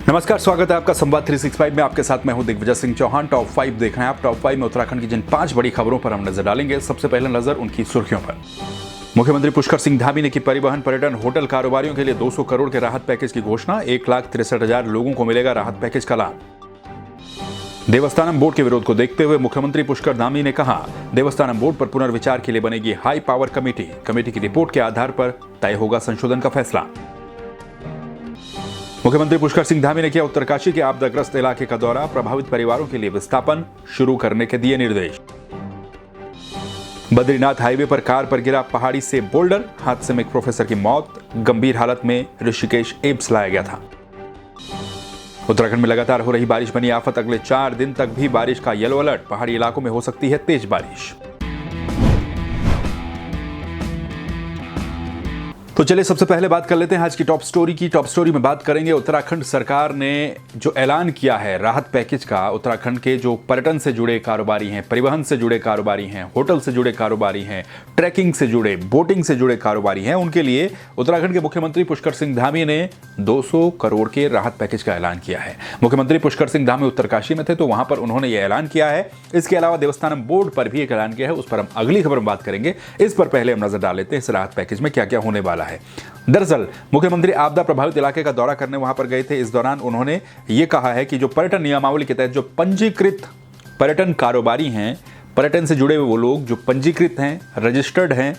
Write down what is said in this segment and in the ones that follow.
नमस्कार, स्वागत है आपका संवाद 365 में। आपके साथ मैं हूं दिग्विजय सिंह चौहान। टॉप 5 देख रहे हैं आप। टॉप 5 में उत्तराखंड की जिन 5 बड़ी खबरों पर हम नजर डालेंगे। सबसे पहले नजर उनकी सुर्खियों पर। मुख्यमंत्री पुष्कर सिंह धामी ने की परिवहन, पर्यटन, होटल कारोबारियों के लिए 200 करोड़ के राहत पैकेज की घोषणा। 1,63,000 लोगों को मिलेगा राहत पैकेज का लाभ। देवस्थानम बोर्ड के विरोध को देखते हुए मुख्यमंत्री पुष्कर धामी ने कहा, देवस्थानम बोर्ड पर पुनर्विचार के लिए बनेगी हाई पावर कमेटी। कमेटी की रिपोर्ट के आधार पर तय होगा संशोधन का फैसला। मुख्यमंत्री पुष्कर सिंह धामी ने किया उत्तरकाशी के आपदाग्रस्त इलाके का दौरा। प्रभावित परिवारों के लिए विस्थापन शुरू करने के दिए निर्देश। बद्रीनाथ हाईवे पर कार पर गिरा पहाड़ी से बोल्डर। हादसे में एक प्रोफेसर की मौत। गंभीर हालत में ऋषिकेश एम्स लाया गया था। उत्तराखंड में लगातार हो रही बारिश बनी आफत। अगले 4 दिन तक भी बारिश का येलो अलर्ट। पहाड़ी इलाकों में हो सकती है तेज बारिश। तो चलिए सबसे पहले बात कर लेते हैं आज की टॉप स्टोरी की। टॉप स्टोरी में बात करेंगे उत्तराखंड सरकार ने जो ऐलान किया है राहत पैकेज का। उत्तराखंड के जो पर्यटन से जुड़े कारोबारी हैं, परिवहन से जुड़े कारोबारी हैं, होटल से जुड़े कारोबारी हैं, ट्रैकिंग से जुड़े, बोटिंग से जुड़े कारोबारी हैं, उनके लिए उत्तराखंड के मुख्यमंत्री पुष्कर सिंह धामी ने 200 करोड़ के राहत पैकेज का ऐलान किया है। मुख्यमंत्री पुष्कर सिंह धामी उत्तरकाशी में थे तो वहां पर उन्होंने यह ऐलान किया है। इसके अलावा देवस्थानम बोर्ड पर भी एक ऐलान किया है, उस पर हम अगली खबर में बात करेंगे। इस पर पहले हम नजर डाल लेते हैं इस राहत पैकेज में क्या क्या होने वाला है। दरअसल मुख्यमंत्री आपदा प्रभावित इलाके का दौरा करने वहां पर गए थे। इस दौरान उन्होंने ये कहा है कि जो पर्यटन नियमावली के तहत जो पंजीकृत पर्यटन कारोबारी हैं, पर्यटन से जुड़े हुए वो लोग जो पंजीकृत हैं, रजिस्टर्ड हैं,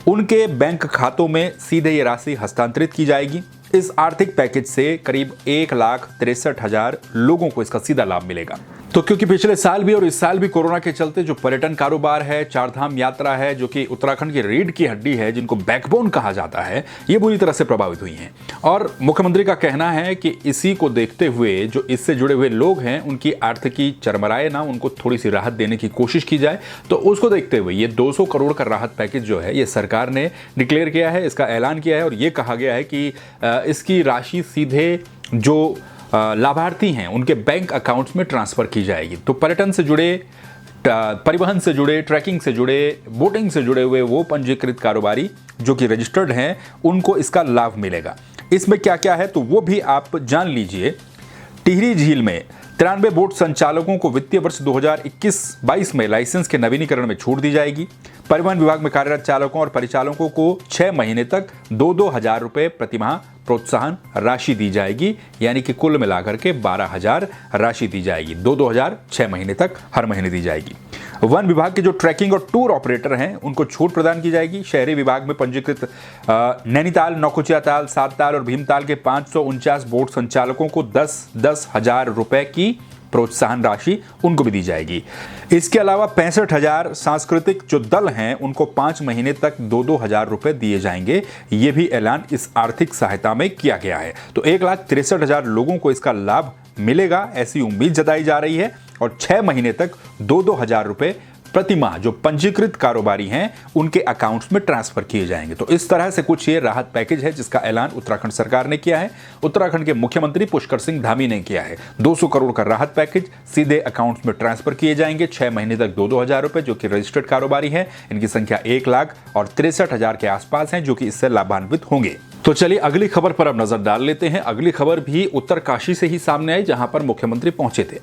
उनके बैंक खातों में सीधे ये राशि हस्तांतरित की जाएगी। इस आर्थिक पैकेज से करीब 1,63,000 लोगों को इसका सीधा लाभ मिलेगा। तो क्योंकि पिछले साल भी और इस साल भी कोरोना के चलते जो पर्यटन कारोबार है, चारधाम यात्रा है, जो कि उत्तराखंड की रीढ़ की हड्डी है, जिनको बैकबोन कहा जाता है, ये बुरी तरह से प्रभावित हुई हैं। और मुख्यमंत्री का कहना है कि इसी को देखते हुए जो इससे जुड़े हुए लोग हैं उनकी आर्थिकी चरमराए ना, उनको थोड़ी सी राहत देने की कोशिश की जाए। तो उसको देखते हुए ये 200 करोड़ का राहत पैकेज जो है ये सरकार ने डिक्लेयर किया है, इसका ऐलान किया है। और ये कहा गया है कि इसकी राशि सीधे जो लाभार्थी हैं उनके बैंक अकाउंट्स में ट्रांसफर की जाएगी। तो पर्यटन से जुड़े, परिवहन से जुड़े, ट्रैकिंग से जुड़े, बोटिंग से जुड़े हुए वो पंजीकृत कारोबारी जो कि रजिस्टर्ड हैं उनको इसका लाभ मिलेगा। इसमें क्या क्या है तो वो भी आप जान लीजिए। टिहरी झील में 93 बोट संचालकों को वित्तीय वर्ष 2021-22 में लाइसेंस के नवीनीकरण में छूट दी जाएगी। परिवहन विभाग में कार्यरत चालकों और परिचालकों को 6 महीने तक 2-2 हजार रुपए प्रतिमाह प्रोत्साहन राशि दी जाएगी। यानी कि कुल मिलाकर के 12,000 राशि दी जाएगी। 2-2 हजार 6 महीने तक हर महीने दी जाएगी। वन विभाग के जो ट्रैकिंग और टूर ऑपरेटर हैं उनको छूट प्रदान की जाएगी। शहरी विभाग में पंजीकृत नैनीताल, नौकुचिया ताल, सात ताल और भीमताल के 549 बोट संचालकों को 10-10 हजार रुपए की प्रोत्साहन राशि उनको भी दी जाएगी। इसके अलावा 65,000 सांस्कृतिक जो दल हैं उनको 5 महीने तक 2-2 हजार रुपए दिए जाएंगे। ये भी ऐलान इस आर्थिक सहायता में किया गया है। तो 1,63,000 लोगों को इसका लाभ मिलेगा, ऐसी उम्मीद जताई जा रही है। और 6 महीने तक 2-2 हजार रुपए प्रतिमाह जो पंजीकृत कारोबारी हैं उनके अकाउंट्स में ट्रांसफर किए जाएंगे। तो इस तरह से कुछ ये राहत पैकेज है जिसका ऐलान उत्तराखंड सरकार ने किया है। उत्तराखंड के मुख्यमंत्री पुष्कर सिंह धामी ने किया है। 200 करोड़ का राहत पैकेज सीधे अकाउंट्स में ट्रांसफर किए जाएंगे। 6 महीने तक 2-2 हजार रुपए जो कि रजिस्टर्ड कारोबारी हैं, इनकी संख्या 1,63,000 के आसपास है जो कि इससे लाभान्वित होंगे। तो चलिए अगली खबर पर अब नजर डाल लेते हैं। अगली खबर भी उत्तरकाशी से ही सामने आई जहां पर मुख्यमंत्री पहुंचे थे।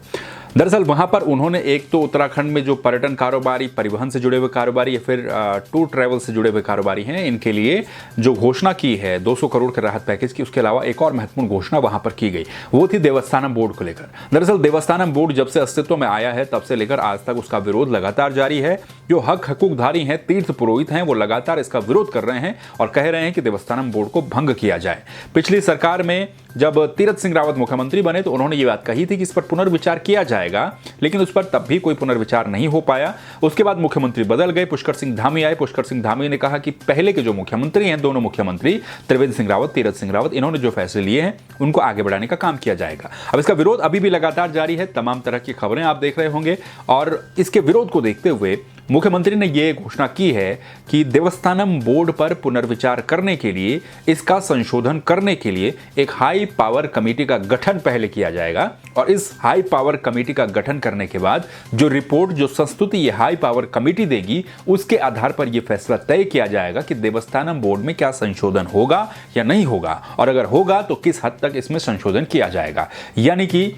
दरअसल वहां पर उन्होंने एक तो उत्तराखंड में जो पर्यटन कारोबारी, परिवहन से जुड़े हुए कारोबारी या फिर टूर ट्रैवल से जुड़े हुए कारोबारी हैं, इनके लिए जो घोषणा की है 200 करोड़ के राहत पैकेज की, उसके अलावा एक और महत्वपूर्ण घोषणा वहां पर की गई, वो थी देवस्थानम बोर्ड को लेकर। दरअसल देवस्थानम बोर्ड जब से अस्तित्व में आया है तब से लेकर आज तक उसका विरोध लगातार जारी है। जो हकूकधारी हैं, तीर्थ पुरोहित हैं, वो लगातार इसका विरोध कर रहे हैं और कह रहे हैं कि देवस्थानम बोर्ड को भंग किया जाए। पिछली सरकार में जब तीरथ सिंह रावत मुख्यमंत्री बने तो उन्होंने ये बात कही थी कि इस पर पुनर्विचार किया जाएगा, लेकिन उस पर तब भी कोई पुनर्विचार नहीं हो पाया। उसके बाद मुख्यमंत्री बदल गए, पुष्कर सिंह धामी आए। पुष्कर सिंह धामी ने कहा कि पहले के जो मुख्यमंत्री हैं, दोनों मुख्यमंत्री त्रिवेंद्र सिंह रावत, तीरथ सिंह रावत, इन्होंने जो फैसले लिए हैं उनको आगे बढ़ाने का काम किया जाएगा। अब इसका विरोध अभी भी लगातार जारी है। तमाम तरह की खबरें आप देख रहे होंगे और इसके विरोध को देखते हुए मुख्यमंत्री ने ये घोषणा की है कि देवस्थानम बोर्ड पर पुनर्विचार करने के लिए, इसका संशोधन करने के लिए एक हाई पावर कमेटी का गठन पहले किया जाएगा और इस हाई पावर कमेटी का गठन करने के बाद जो रिपोर्ट, जो संस्तुति ये हाई पावर कमेटी देगी, उसके आधार पर यह फैसला तय किया जाएगा कि देवस्थानम बोर्ड में क्या संशोधन होगा या नहीं होगा, और अगर होगा तो किस हद तक इसमें संशोधन किया जाएगा। यानी कि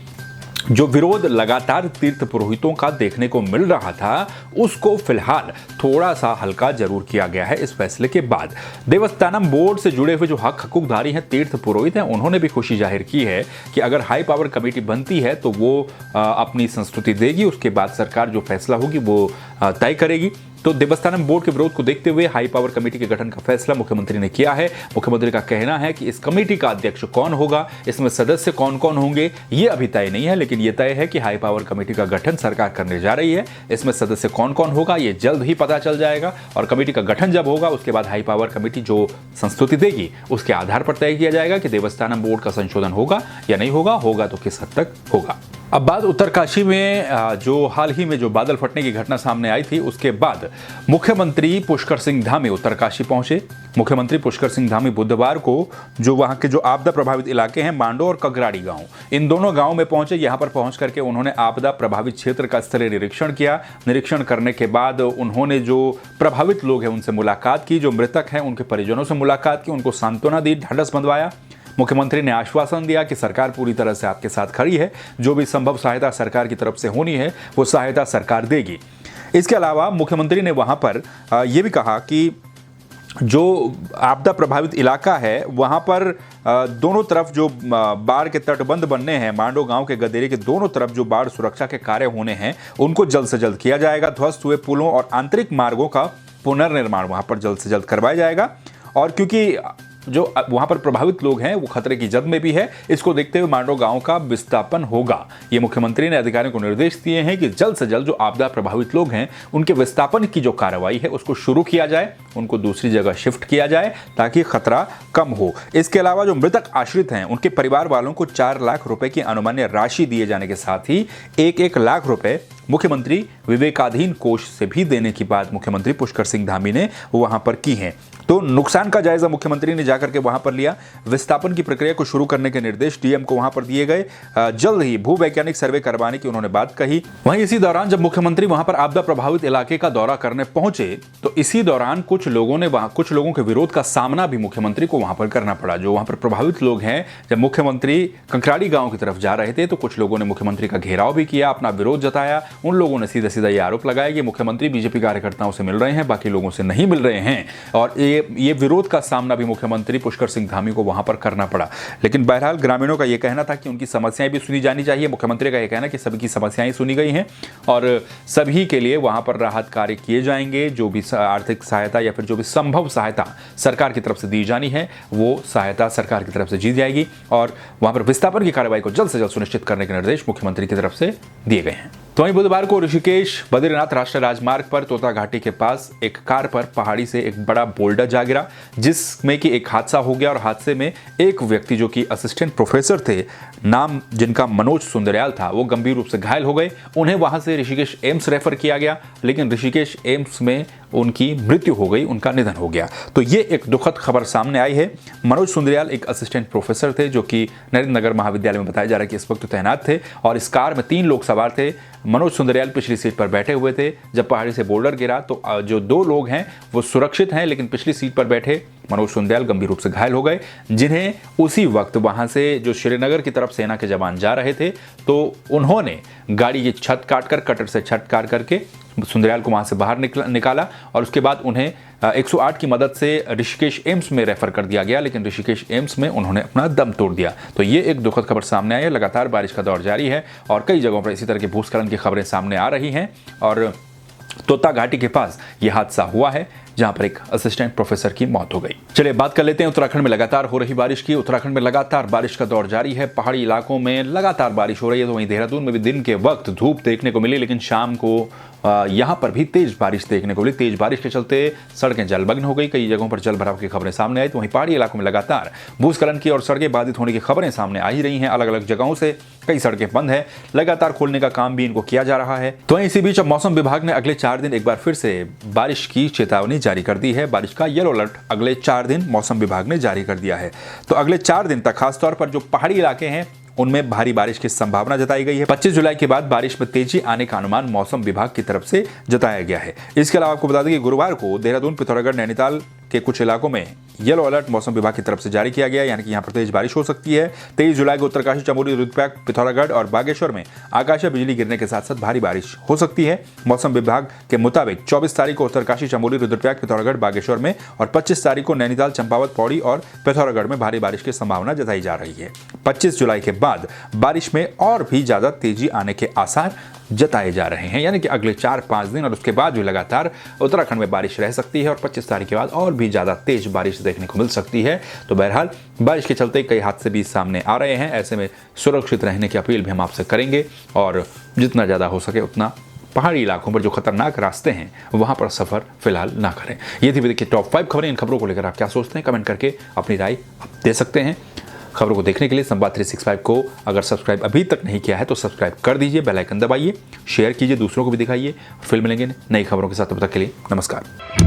जो विरोध लगातार तीर्थ पुरोहितों का देखने को मिल रहा था, उसको फिलहाल थोड़ा सा हल्का जरूर किया गया है इस फैसले के बाद। देवस्थानम बोर्ड से जुड़े हुए जो हकूकधारी हैं, तीर्थ पुरोहित हैं, उन्होंने भी खुशी जाहिर की है कि अगर हाई पावर कमेटी बनती है तो वो अपनी संस्तुति देगी, उसके बाद सरकार जो फैसला होगी वो तय करेगी। तो देवस्थानम बोर्ड के विरोध को देखते हुए हाई पावर कमेटी के गठन का फैसला मुख्यमंत्री ने किया है। मुख्यमंत्री का कहना है कि इस कमेटी का अध्यक्ष कौन होगा, इसमें सदस्य कौन कौन होंगे, ये अभी तय नहीं है, लेकिन ये तय है कि हाई पावर कमेटी का गठन सरकार करने जा रही है। इसमें सदस्य कौन कौन होगा ये जल्द ही पता चल जाएगा और कमेटी का गठन जब होगा उसके बाद हाई पावर कमेटी जो संस्तुति देगी उसके आधार पर तय किया जाएगा कि देवस्थानम बोर्ड का संशोधन होगा या नहीं होगा, होगा तो किस हद तक होगा। अब बात उत्तरकाशी में जो हाल ही में जो बादल फटने की घटना सामने आई थी, उसके बाद मुख्यमंत्री पुष्कर सिंह धामी उत्तरकाशी पहुंचे। मुख्यमंत्री पुष्कर सिंह धामी बुधवार को जो वहां के जो आपदा प्रभावित इलाके हैं, मांडो और कगराड़ी गांव, इन दोनों गांव में पहुंचे। यहां पर पहुंच करके उन्होंने आपदा प्रभावित क्षेत्र का स्थलीय निरीक्षण किया। निरीक्षण करने के बाद उन्होंने जो प्रभावित लोग हैं उनसे मुलाकात की, जो मृतक हैं उनके परिजनों से मुलाकात की, उनको सांत्वना दी, ढांढस बंधवाया। मुख्यमंत्री ने आश्वासन दिया कि सरकार पूरी तरह से आपके साथ खड़ी है, जो भी संभव सहायता सरकार की तरफ से होनी है वो सहायता सरकार देगी। इसके अलावा मुख्यमंत्री ने वहां पर यह भी कहा कि जो आपदा प्रभावित इलाका है वहां पर दोनों तरफ जो बाढ़ के तटबंध बनने हैं, मांडो गांव के गदेरे के दोनों तरफ जो बाढ़ सुरक्षा के कार्य होने हैं उनको जल्द से जल्द किया जाएगा। ध्वस्त हुए पुलों और आंतरिक मार्गों का पुनर्निर्माण वहां पर जल्द से जल्द करवाया जाएगा। और क्योंकि जो वहां पर प्रभावित लोग हैं वो खतरे की जद में भी है, इसको देखते हुए मांडो गांव का विस्थापन होगा। ये मुख्यमंत्री ने अधिकारियों को निर्देश दिए हैं कि जल्द से जल्द जो आपदा प्रभावित लोग हैं उनके विस्थापन की जो कार्रवाई है उसको शुरू किया जाए, उनको दूसरी जगह शिफ्ट किया जाए ताकि खतरा कम हो। इसके अलावा जो मृतक आश्रित हैं उनके परिवार वालों को 4 लाख रुपए की अनुमान्य राशि दिए जाने के साथ ही 1-1 लाख रुपए मुख्यमंत्री विवेकाधीन कोष से भी देने की बात मुख्यमंत्री पुष्कर सिंह धामी ने वहां पर की है। तो नुकसान का जायजा मुख्यमंत्री ने जाकर के वहां पर लिया। विस्थापन की प्रक्रिया को शुरू करने के निर्देश डीएम को वहां पर दिए गए। जल्द ही भूवैज्ञानिक सर्वे करवाने की उन्होंने बात कही। वहीं इसी दौरान जब मुख्यमंत्री वहां पर आपदा प्रभावित इलाके का दौरा करने पहुंचे तो इसी दौरान कुछ लोगों के विरोध का सामना भी मुख्यमंत्री को वहां पर करना पड़ा। जो वहां पर प्रभावित लोग हैं, जब मुख्यमंत्री कंकराड़ी गांव की तरफ जा रहे थे तो कुछ लोगों ने मुख्यमंत्री का घेराव भी किया, अपना विरोध जताया। उन लोगों ने सीधा सीधा ये आरोप लगाया कि मुख्यमंत्री बीजेपी कार्यकर्ताओं से मिल रहे हैं, बाकी लोगों से नहीं मिल रहे हैं। और ये विरोध का सामना भी मुख्यमंत्री पुष्कर सिंह धामी को वहां पर करना पड़ा। लेकिन बहरहाल ग्रामीणों का यह कहना था कि उनकी समस्याएं भी सुनी जानी चाहिए। मुख्यमंत्री का यह कहना कि सभी की समस्याएं सुनी गई हैं और सभी के लिए वहां पर राहत कार्य किए जाएंगे। जो भी आर्थिक सहायता या फिर जो भी संभव सहायता सरकार की तरफ से दी जानी है वो सहायता सरकार की तरफ से दी जाएगी और वहां पर विस्थापन की कार्रवाई को जल्द से जल्द सुनिश्चित करने के निर्देश मुख्यमंत्री की तरफ से दिए गए हैं। तो वहीं बुधवार को ऋषिकेश बद्रीनाथ राष्ट्रीय राजमार्ग पर तोता घाटी के पास एक कार पर पहाड़ी से एक बड़ा बोल्डर जा गिरा, जिसमें कि एक हादसा हो गया और हादसे में एक व्यक्ति जो कि असिस्टेंट प्रोफेसर थे, नाम जिनका मनोज सुंदरयाल था, वो गंभीर रूप से घायल हो गए। उन्हें वहां से ऋषिकेश एम्स रेफर किया गया, लेकिन ऋषिकेश एम्स में उनकी मृत्यु हो गई, उनका निधन हो गया। तो ये एक दुखद खबर सामने आई है। मनोज सुंदरयाल एक असिस्टेंट प्रोफेसर थे जो कि नरेंद्र नगर महाविद्यालय में बताया जा रहा है कि इस वक्त तैनात थे और इस कार में 3 लोग सवार थे। मनोज सुंदरयाल पिछली सीट पर बैठे हुए थे। जब पहाड़ी से बोल्डर गिरा तो जो 2 लोग हैं वो सुरक्षित हैं, लेकिन पिछली सीट पर बैठे मनोज सुंदरयाल गंभीर रूप से घायल हो गए, जिन्हें उसी वक्त वहां से जो श्रीनगर की तरफ सेना के जवान जा रहे थे तो उन्होंने गाड़ी की छत काटकर, कटर से छत काट करके सुंदरयाल को वहां से बाहर निकाला और उसके बाद उन्हें 108 की मदद से ऋषिकेश एम्स में रेफर कर दिया गया, लेकिन ऋषिकेश एम्स में उन्होंने अपना दम तोड़ दिया। तो ये एक दुखद खबर सामने आई है। लगातार बारिश का दौर जारी है और कई जगहों पर इसी तरह की भूस्खलन की खबरें सामने आ रही हैं और तोता घाटी के पास यह हादसा हुआ है जहां पर एक असिस्टेंट प्रोफेसर की मौत हो गई। चलिए बात कर लेते हैं उत्तराखंड में लगातार हो रही बारिश की। उत्तराखंड में लगातार बारिश का दौर जारी है। पहाड़ी इलाकों में लगातार बारिश हो रही है। तो वहीं देहरादून में भी दिन के वक्त धूप देखने को मिली, लेकिन शाम को यहां पर भी तेज बारिश देखने को मिली। तेज बारिश के चलते सड़कें जलमग्न हो गई, कई जगहों पर जल भराव की खबरें सामने आई। तो वहीं पहाड़ी इलाकों में लगातार भूस्खलन की और सड़कें बाधित होने की खबरें सामने आ ही रही हैं अलग अलग जगहों से। कई सड़कें बंद है, लगातार खोलने का काम भी इनको किया जा रहा है। तो इसी बीच अब मौसम विभाग ने अगले 4 दिन एक बार फिर से बारिश की चेतावनी जारी कर दी है। बारिश का येलो अलर्ट अगले 4 दिन मौसम विभाग ने जारी कर दिया है। तो अगले 4 दिन तक खासतौर पर जो पहाड़ी इलाके हैं उनमें भारी बारिश की संभावना जताई गई है। 25 जुलाई के बाद बारिश में तेजी आने का अनुमान मौसम विभाग की तरफ से जताया गया है। इसके अलावा आपको बता दें कि गुरुवार को देहरादून, पिथौरागढ़, नैनीताल के कुछ इलाकों में येलो अलर्ट मौसम विभाग की तरफ से जारी किया गया है, यानी कि यहां पर तेज बारिश हो सकती है। 23 जुलाई को उत्तरकाशी, चमोली, रुद्रप्रयाग, पिथौरागढ़ और बागेश्वर में आकाशीय बिजली गिरने के साथ साथ भारी बारिश हो सकती है। मौसम विभाग के मुताबिक 24 तारीख को उत्तरकाशी, चमोली, रुद्रप्रयाग, पिथौरागढ़, बागेश्वर में और 25 तारीख को नैनीताल, चंपावत, पौड़ी और पिथौरागढ़ में भारी बारिश की संभावना जताई जा रही है। 25 जुलाई के बाद बारिश में और भी ज्यादा तेजी आने के आसार जताए जा रहे हैं, यानी कि अगले 4-5 दिन और उसके बाद भी लगातार उत्तराखंड में बारिश रह सकती है और 25 तारीख के बाद और भी ज्यादा तेज बारिश देखने को मिल सकती है। तो बहरहाल बारिश के चलते कई हादसे भी सामने आ रहे हैं। ऐसे में सुरक्षित रहने की अपील भी हम आपसे करेंगे और जितना ज्यादा हो सके उतना पहाड़ी इलाकों पर जो खतरनाक रास्ते हैं वहां पर सफर फिलहाल ना करें। ये थी देखिए टॉप 5 खबरें। इन खबरों को लेकर आप क्या सोचते हैं, कमेंट करके अपनी राय आप दे सकते हैं। खबरों को देखने के लिए संवाद 365 को अगर सब्सक्राइब अभी तक नहीं किया है तो सब्सक्राइब कर दीजिए, बेल आइकन दबाइए, शेयर कीजिए, दूसरों को भी दिखाइए। फिर मिलेंगे नई खबरों के साथ, तब तक के लिए नमस्कार।